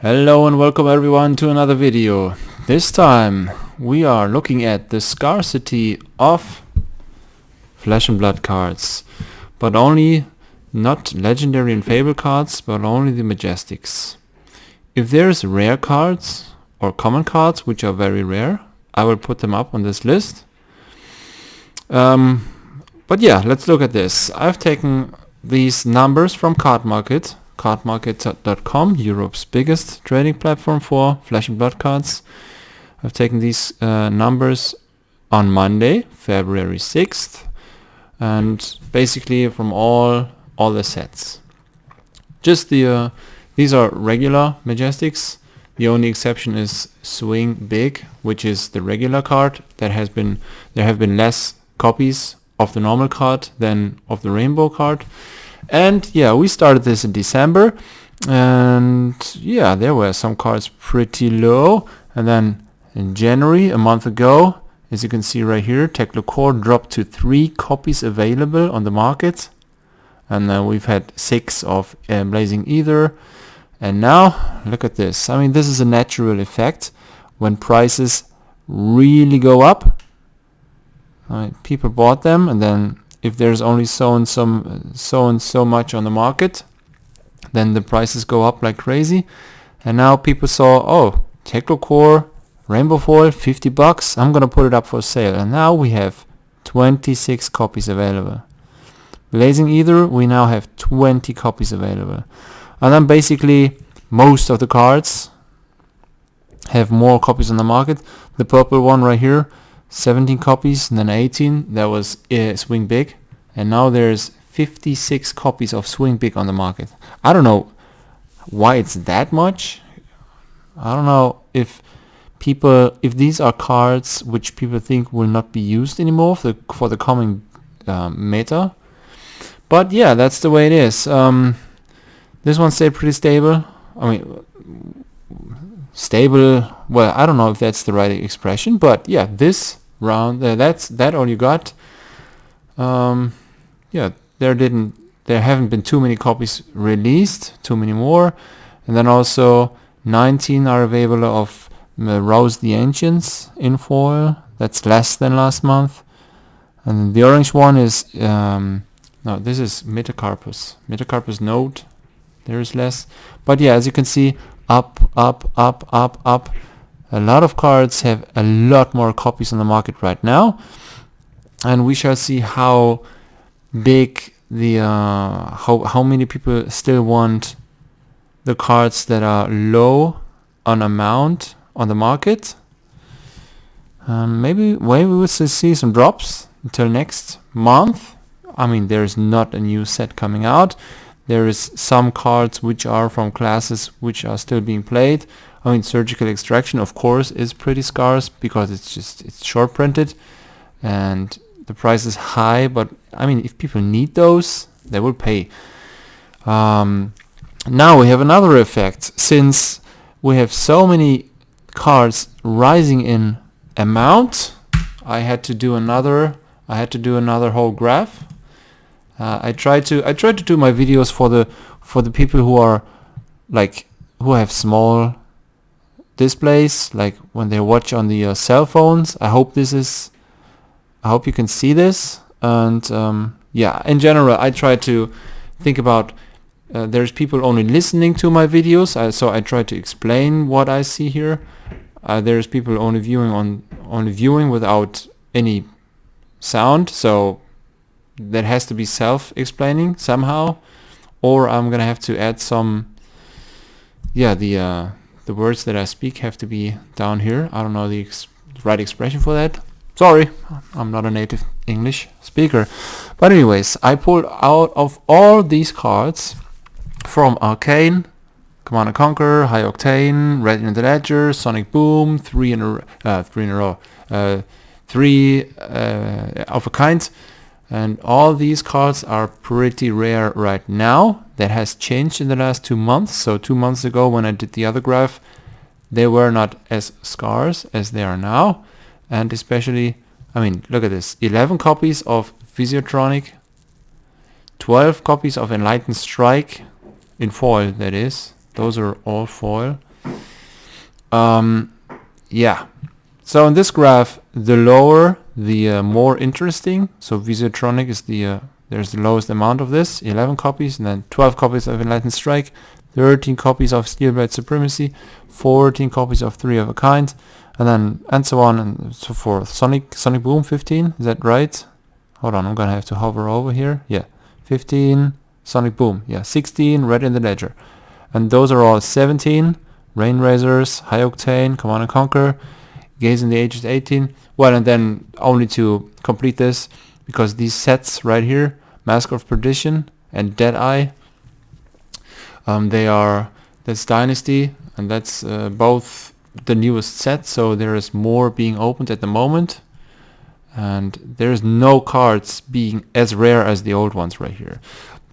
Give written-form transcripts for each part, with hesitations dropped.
Hello and welcome everyone to another video. This time we are looking at the scarcity of Flesh and Blood cards, but only not legendary and fable cards, but only the majestics. If there's rare cards or common cards, which are very rare, I will put them up on this list. But yeah, let's look at this. I've taken these numbers from cardmarket.com, Europe's biggest trading platform for Flesh and Blood cards. I've taken these numbers on Monday, February 6th, and basically from all the sets. Just these are regular majestics. The only exception is Swing Big, which is the regular card. There have been less copies of the normal card than of the rainbow card. And yeah, we started this in December, and yeah, there were some cards pretty low. And then in January, a month ago, as you can see right here, Core dropped to 3 copies available on the market. And then we've had 6 of Blazing Ether. And now, look at this. I mean, this is a natural effect. When prices really go up, people bought them, and then if there's only so and so much on the market, then the prices go up like crazy. And now people saw, oh, Core, Rainbow Foil, $50, I'm gonna put it up for sale. And now we have 26 copies available. Blazing Ether, we now have 20 copies available. And then basically most of the cards have more copies on the market. The purple one right here, 17 copies, and then 18, that was Swing Big, and now there's 56 copies of Swing Big on the market. I don't know why it's that much. I don't know if these are cards which people think will not be used anymore for the coming meta, but yeah, that's the way it is. This one stayed pretty stable. I mean, stable, well, I don't know if that's the right expression, but yeah, this round, that all you got. Yeah, there haven't been too many copies released, too many more. And then also 19 are available of Rouse the Ancients in foil. That's less than last month. And the orange one is no, this is Metacarpus Note. There is less, but yeah, as you can see, up. A lot of cards have a lot more copies on the market right now, and we shall see how big the how many people still want the cards that are low on amount on the market. Maybe we will see some drops until next month. I mean, there's not a new set coming out. There is some cards which are from classes which are still being played. I mean, Surgical Extraction, of course, is pretty scarce because it's short printed and the price is high. But I mean, if people need those, they will pay. Now we have another effect. Since we have so many cards rising in amount, I had to do another whole graph. I try to do my videos for the people who are who have small displays, like when they watch on the cell phones. I hope you can see this. And yeah, in general, I try to think about there's people only listening to my videos, so I try to explain what I see here. There's people only viewing without any sound, so that has to be self-explaining somehow, or I'm gonna have to add some. Yeah, the words that I speak have to be down here. I don't know the right expression for that. Sorry, I'm not a native English speaker. But anyways, I pulled out of all these cards from Arcane, Command & Conquer, High Octane, Red in the Ledger, Sonic Boom, 3 in a row, 3 of a kind. And all these cards are pretty rare right now. That has changed in the last 2 months. So 2 months ago when I did the other graph, they were not as scarce as they are now. And especially, I mean, look at this. 11 copies of Physiotronic, 12 copies of Enlightened Strike, in foil that is, Those are all foil. Yeah. So in this graph, the lower, the more interesting. So Visiotronic is the there's the lowest amount of this, 11 copies, and then 12 copies of Enlightened Strike, 13 copies of Steelblade Supremacy, 14 copies of Three of a Kind, and so on and so forth. Sonic Boom 15, is that right? Hold on, I'm gonna have to hover over here. Yeah, 15 Sonic Boom. Yeah, 16 Red in the Ledger, and those are all 17 Rain Razors, High Octane, Command and Conquer, Gaze in the Ages 18. Well, and then only to complete this, because these sets right here, Mask of Perdition and Deadeye, that's Dynasty, and that's both the newest set, so there is more being opened at the moment, and there's no cards being as rare as the old ones right here.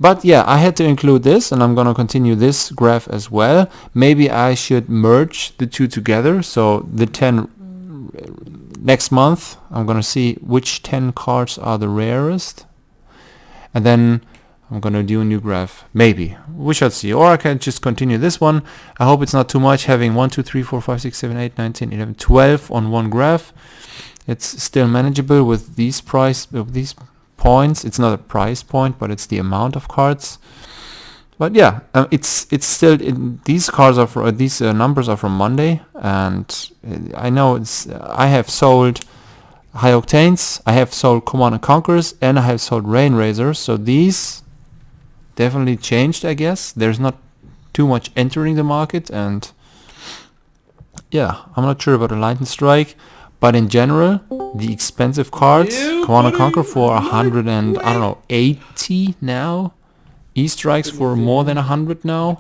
But yeah, I had to include this, and I'm gonna continue this graph as well. Maybe I should merge the two together, so the 10 next month I'm gonna see which 10 cards are the rarest, and then I'm gonna do a new graph. Maybe we shall see, or I can just continue this one. I hope it's not too much having 1 2 3 4 5 6 7 8 9 10 11 12 on one graph. It's still manageable with these points. It's not a price point, but it's the amount of cards. But yeah, it's still these cards are for these numbers are from Monday, and I know I have sold High Octanes, I have sold Command and Conquerors, and I have sold Rain Razors. So these definitely changed, I guess. There's not too much entering the market, and yeah, I'm not sure about Enlightened Strike, but in general, the expensive cards, Command and Conquer for 100 and I don't know 80 now. E-strikes for more than 100 now.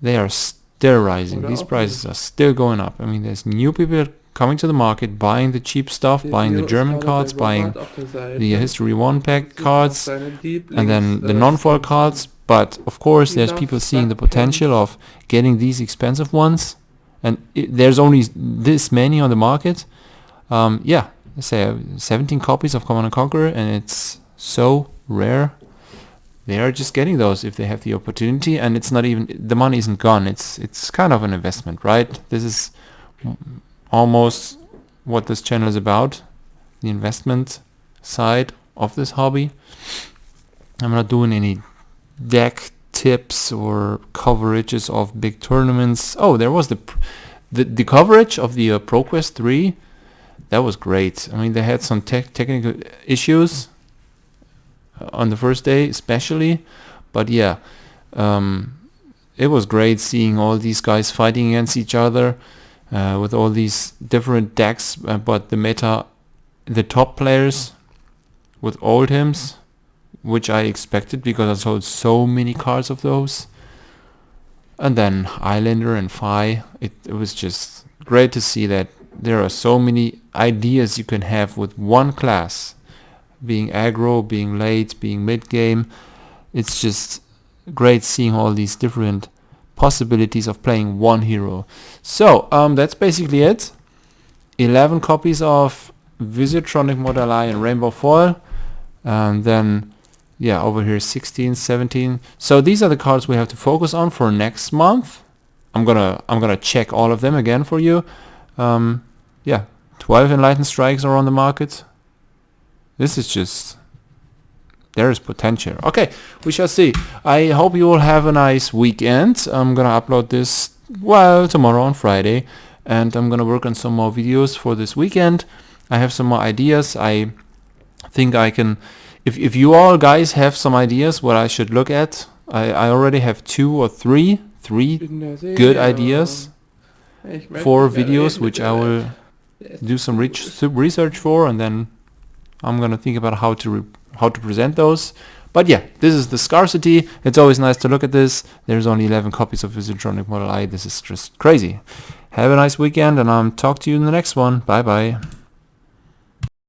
They are still rising. These prices are still going up. I mean, there's new people coming to the market, buying the cheap stuff, buying the German cards, buying the History 1 pack cards, and then the non-foil cards. But of course, there's people seeing the potential of getting these expensive ones, and there's only this many on the market. Yeah, let's say 17 copies of Command & Conquer, and it's so rare. They are just getting those if they have the opportunity, and it's not even, the money isn't gone. It's kind of an investment, right? This is almost what this channel is about, the investment side of this hobby. I'm not doing any deck tips or coverages of big tournaments. Oh, there was the coverage of the ProQuest 3. That was great. I mean, they had some technical issues on the first day especially, but yeah, it was great seeing all these guys fighting against each other with all these different decks, but the top players with old hymns, which I expected because I sold so many cards of those, and then Islander and Fi. It was just great to see that there are so many ideas you can have with one class, being aggro, being late, being mid-game. It's just great seeing all these different possibilities of playing one hero. So that's basically it. 11 copies of Visiotronic Model I and Rainbow Foil, and then yeah, over here 16, 17. So these are the cards we have to focus on for next month. I'm gonna check all of them again for you. Yeah, 12 Enlightened Strikes are on the market. This is just, there is potential. Okay, we shall see. I hope you all have a nice weekend. I'm gonna upload this, well, tomorrow on Friday, and I'm gonna work on some more videos for this weekend. I have some more ideas. I think I can, if you all guys have some ideas what I should look at, I already have three good ideas for videos which I will do some research for, and then I'm gonna think about how to present those. But yeah, this is the Scarcity. It's always nice to look at this. There's only 11 copies of Visiotronic Model I. This is just crazy. Have a nice weekend, and I'll talk to you in the next one. Bye bye.